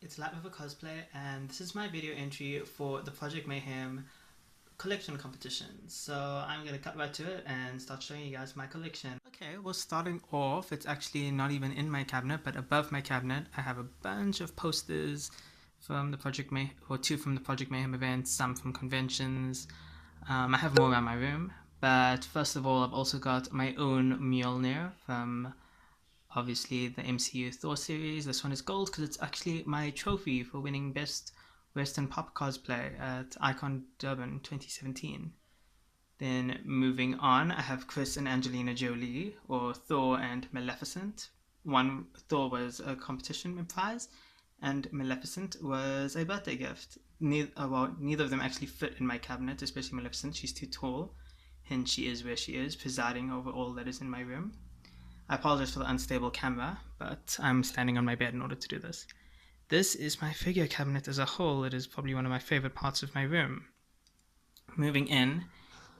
It's Light with a Cosplay, and this is my video entry for the Project Mayhem collection competition. So I'm gonna cut right to it and start showing you guys my collection. Okay, well, starting off, it's actually not even in my cabinet, but above my cabinet I have a bunch of posters from the Project Mayhem, or two from the Project Mayhem events, some from conventions. I have more around my room, but first of all, I've also got my own Mjolnir from obviously the MCU Thor series. This one is gold because it's actually my trophy for winning Best Western Pop Cosplay at Icon Durban 2017. Then moving on, I have Chris and Angelina Jolie, or Thor and Maleficent. One Thor was a competition prize, and Maleficent was a birthday gift. Neither of them actually fit in my cabinet, especially Maleficent. She's too tall, hence she is where she is, presiding over all that is in my room. I apologize for the unstable camera, but I'm standing on my bed in order to do this. This is my figure cabinet as a whole. It is probably one of my favorite parts of my room. Moving in,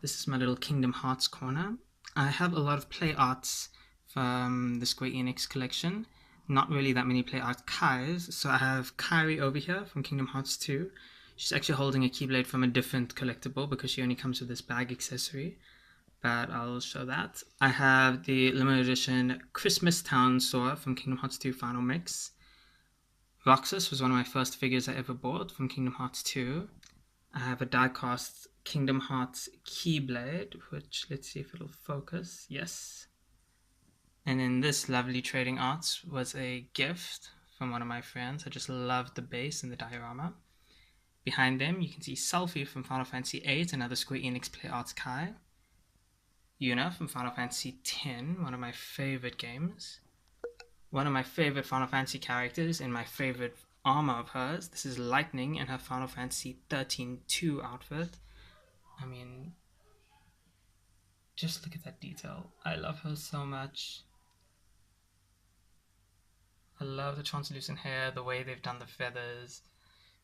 this is my little Kingdom Hearts corner. I have a lot of play arts from the Square Enix collection. Not really that many play art Kais, so I have Kairi over here from Kingdom Hearts 2. She's actually holding a Keyblade from a different collectible because she only comes with this bag accessory, but I'll show that. I have the limited edition Christmas Town Sora from Kingdom Hearts 2 Final Mix. Roxas was one of my first figures I ever bought from Kingdom Hearts 2. I have a die-cast Kingdom Hearts Keyblade, which, let's see if it'll focus. Yes. And then this lovely trading arts was a gift from one of my friends. I just loved the base and the diorama. Behind them, you can see Selphie from Final Fantasy VIII, another Square Enix Play Arts Kai. Yuna from Final Fantasy X, one of my favorite games. One of my favorite Final Fantasy characters and my favorite armor of hers. This is Lightning in her Final Fantasy 13-2 outfit. I mean, just look at that detail. I love her so much. I love the translucent hair, the way they've done the feathers.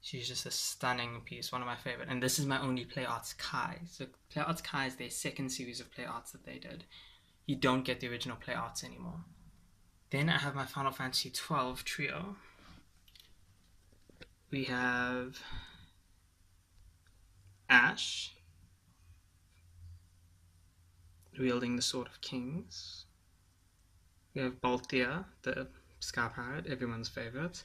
She's just a stunning piece, one of my favorite. And this is my only Play Arts Kai. So Play Arts Kai is their second series of Play Arts that they did. You don't get the original Play Arts anymore. Then I have my Final Fantasy 12 trio. We have Ash wielding the Sword of Kings. We have Balthea, the Sky Pirate, everyone's favorite.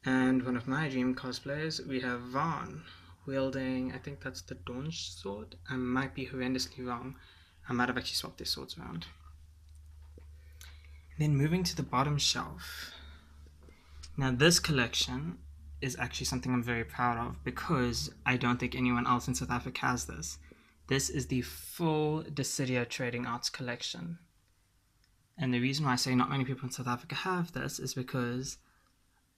And one of my dream cosplays, we have Vaughn wielding, I think that's the Dawn Sword. I might be horrendously wrong. I might have actually swapped their swords around. And then moving to the bottom shelf. Now this collection is actually something I'm very proud of because I don't think anyone else in South Africa has this. This is the full Dissidia Trading Arts collection. And the reason why I say not many people in South Africa have this is because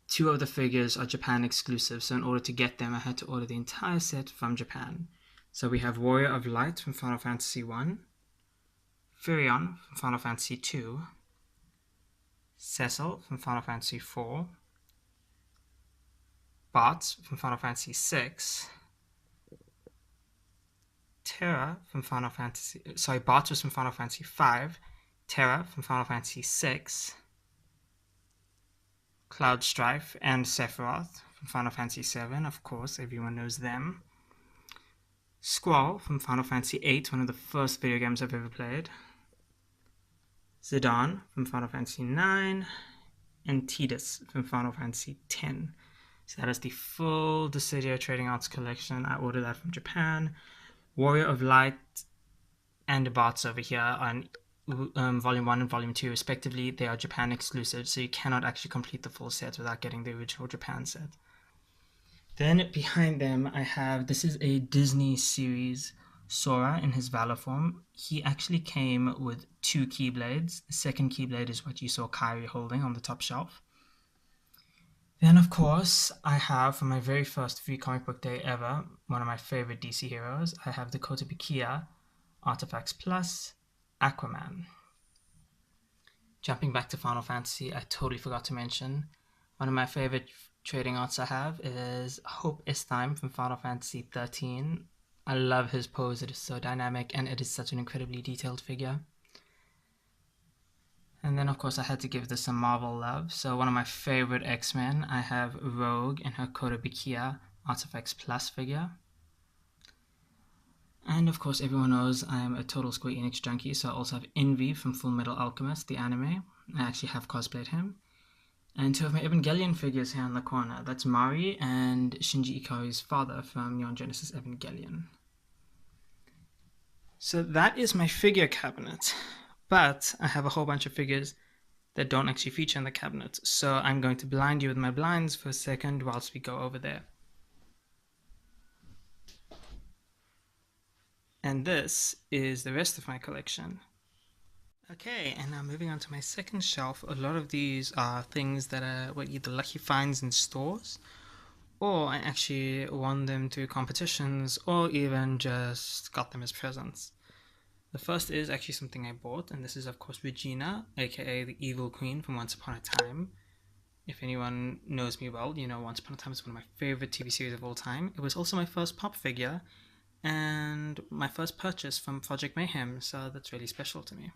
two of the figures are Japan exclusive, so in order to get them I had to order the entire set from Japan. So we have Warrior of Light from Final Fantasy 1, Furion from Final Fantasy 2, Cecil from Final Fantasy 4, Bart from Final Fantasy 6, Terra from Final Fantasy... Bart was from Final Fantasy 5, Terra from Final Fantasy 6, Cloud Strife and Sephiroth from Final Fantasy 7, of course, everyone knows them. Squall from Final Fantasy 8, one of the first video games I've ever played. Zidane from Final Fantasy 9, and Tidus from Final Fantasy 10. So that is the full Dissidia Trading Arts collection. I ordered that from Japan. Warrior of Light and Bart's over here on Volume 1 and Volume 2 respectively. They are Japan exclusive, so you cannot actually complete the full set without getting the original Japan set. Then behind them I have, this is a Disney series Sora in his Valor form. He actually came with two Keyblades. The second Keyblade is what you saw Kairi holding on the top shelf. Then of course I have, for my very first free comic book day ever, one of my favorite DC heroes, I have the Kotobukiya Artifacts Plus Aquaman. Jumping back to Final Fantasy, I totally forgot to mention, one of my favorite trading arts I have is Hope Estime from Final Fantasy 13. I love his pose, it is so dynamic and it is such an incredibly detailed figure. And then of course I had to give this some Marvel love. So one of my favorite X-Men, I have Rogue in her Kotobukiya Artifacts Plus figure. And of course everyone knows I'm a total Square Enix junkie, so I also have Envy from Full Metal Alchemist, the anime. I actually have cosplayed him. And two of my Evangelion figures here in the corner. That's Mari and Shinji Ikari's father from Neon Genesis Evangelion. So that is my figure cabinet. But I have a whole bunch of figures that don't actually feature in the cabinet. So I'm going to blind you with my blinds for a second whilst we go over there. And this is the rest of my collection. Okay, and now moving on to my second shelf. A lot of these are things that were either lucky finds in stores, or I actually won them through competitions, or even just got them as presents. The first is actually something I bought, and this is of course Regina, aka the Evil Queen from Once Upon a Time. If anyone knows me well, you know Once Upon a Time is one of my favorite TV series of all time. It was also my first pop figure, and my first purchase from Project Mayhem, so that's really special to me.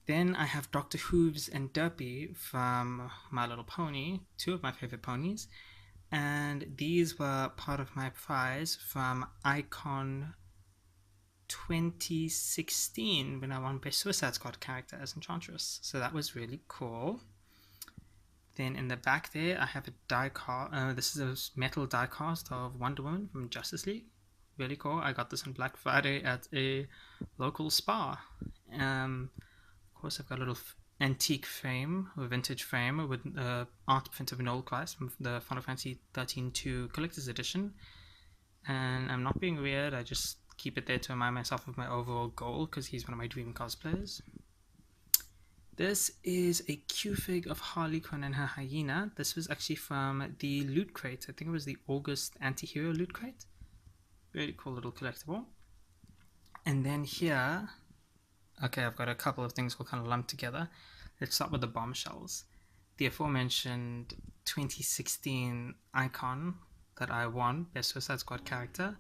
Then I have Dr. Hooves and Derpy from My Little Pony, two of my favorite ponies, and these were part of my prize from Icon 2016 when I won Best Suicide Squad character as Enchantress, so that was really cool. Then in the back there I have a die cast, this is a metal die cast of Wonder Woman from Justice League. Really cool. I got this on Black Friday at a local spa. Of course I've got a little antique frame, a vintage frame with art print of Noel Christ from the Final Fantasy 13-2 Collector's Edition. And I'm not being weird, I just keep it there to remind myself of my overall goal because he's one of my dream cosplayers. This is a Q-Fig of Harley Quinn and her hyena. This was actually from the Loot Crate. I think it was the August Anti-Hero Loot Crate. Really cool little collectible. And then here, okay, I've got a couple of things we'll kind of lump together. Let's start with the bombshells. The aforementioned 2016 Icon that I won, Best Suicide Squad character.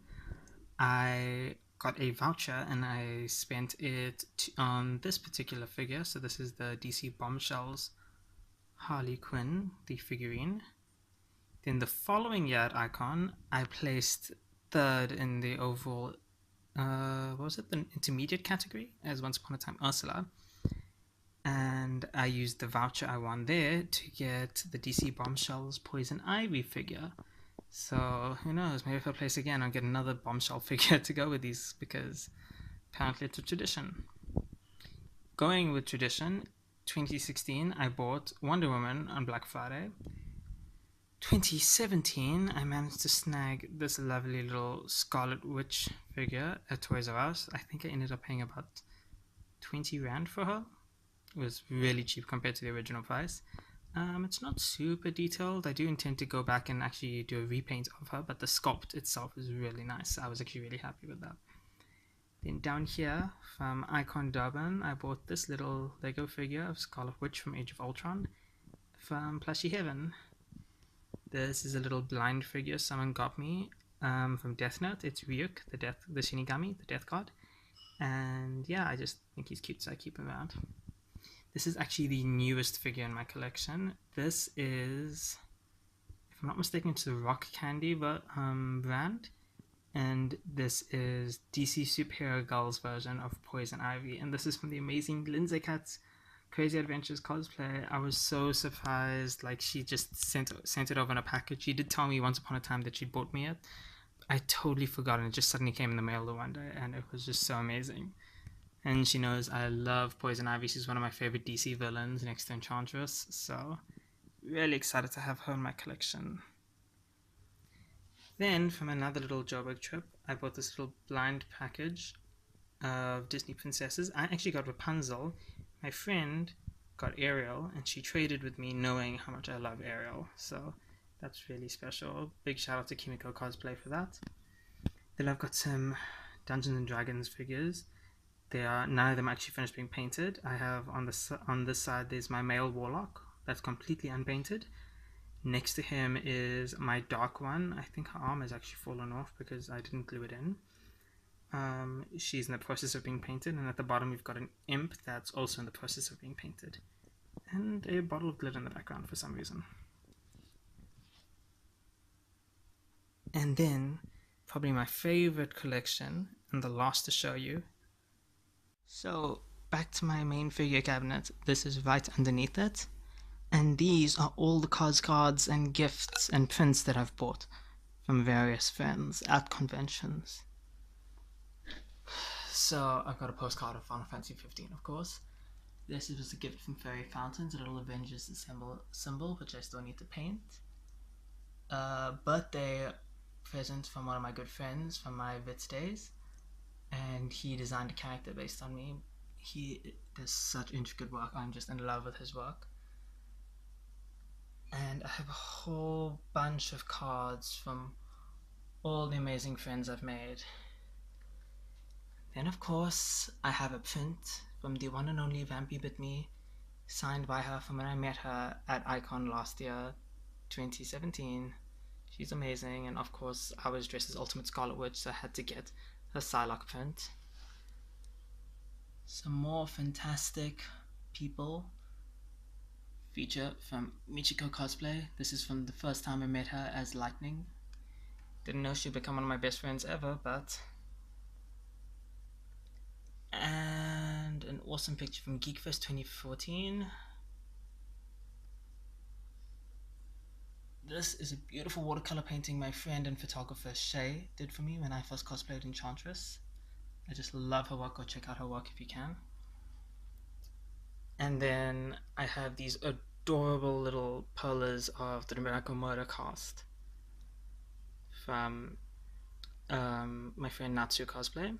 I got a voucher and I spent it on this particular figure. So this is the DC Bombshells Harley Quinn, the figurine. Then the following year at Icon, I placed third in the overall, what was it, the intermediate category as Once Upon a Time Ursula. And I used the voucher I won there to get the DC Bombshells Poison Ivy figure. So who knows, maybe if I place again I'll get another bombshell figure to go with these because apparently it's a tradition. Going with tradition, 2016 I bought Wonder Woman on Black Friday. 2017 I managed to snag this lovely little Scarlet Witch figure at Toys R Us. I think I ended up paying about 20 Rand for her. It was really cheap compared to the original price. It's not super detailed. I do intend to go back and actually do a repaint of her, but the sculpt itself is really nice. I was actually really happy with that. Then down here from Icon Durban, I bought this little Lego figure of Scarlet Witch from Age of Ultron from Plushy Heaven. This is a little blind figure someone got me from Death Note. It's Ryuk, the Shinigami, the Death God. And yeah, I just think he's cute, so I keep him around. This is actually the newest figure in my collection. This is, if I'm not mistaken, it's the Rock Candy brand. And this is DC Superhero Girls version of Poison Ivy. And this is from the amazing Lindsay Katz Crazy Adventures cosplay. I was so surprised. Like, she just sent it over in a package. She did tell me once upon a time that she'd bought me it. I totally forgot, and it just suddenly came in the mail the one day, and it was just so amazing. And she knows I love Poison Ivy. She's one of my favorite DC villains next to Enchantress. So, really excited to have her in my collection. Then, from another little Joburg trip, I bought this little blind package of Disney princesses. I actually got Rapunzel. My friend got Ariel, and she traded with me knowing how much I love Ariel. So, that's really special. Big shout out to Kimiko Cosplay for that. Then I've got some Dungeons and Dragons figures. None of them actually finished being painted. I have on this side there's my male warlock that's completely unpainted. Next to him is my dark one. I think her arm has actually fallen off because I didn't glue it in. She's in the process of being painted, and at the bottom we've got an imp that's also in the process of being painted. and a bottle of glitter in the background for some reason. And then, probably my favorite collection, and the last to show you. So, back to my main figure cabinet. This is right underneath it. And these are all the cards and gifts and prints that I've bought from various friends at conventions. So, I've got a postcard of Final Fantasy 15, of course. This was a gift from Fairy Fountains, a little Avengers symbol, which I still need to paint. Birthday present from one of my good friends from my Vits days, and he designed a character based on me. He does such intricate work. I'm just in love with his work. And I have a whole bunch of cards from all the amazing friends I've made. Then of course I have a print from the one and only Vampy Bit Me, signed by her from when I met her at Icon last year, 2017. She's amazing, and of course I was dressed as Ultimate Scarlet Witch, so I had to get her Psylocke print. Some more fantastic people. Feature from Michiko Cosplay. This is from the first time I met her as Lightning. Didn't know she'd become one of my best friends ever, but... And an awesome picture from Geekfest 2014. This is a beautiful watercolor painting my friend and photographer Shay did for me when I first cosplayed Enchantress. I just love her work. Go check out her work if you can. And then I have these adorable little polas of the Numerical Murder cast from my friend Natsu Cosplay.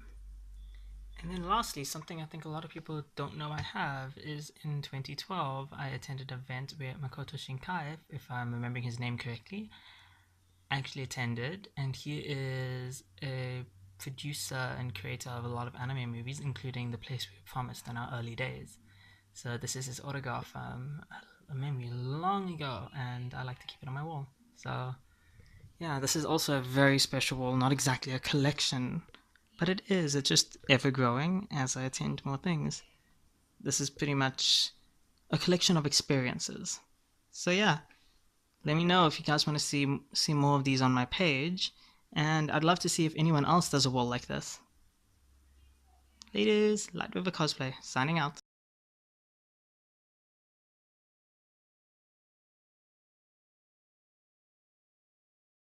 And then lastly, something I think a lot of people don't know I have is in 2012 I attended an event where Makoto Shinkai, if I'm remembering his name correctly, actually attended, and he is a producer and creator of a lot of anime movies, including The Place We Were Promised in our early days. So this is his autograph from a memory long ago, and I like to keep it on my wall. So yeah, this is also a very special wall, not exactly a collection, but it is. It's just ever growing as I attend more things. This is pretty much a collection of experiences. So yeah, let me know if you guys want to see more of these on my page, and I'd love to see if anyone else does a wall like this. Ladies, Light River Cosplay, signing out.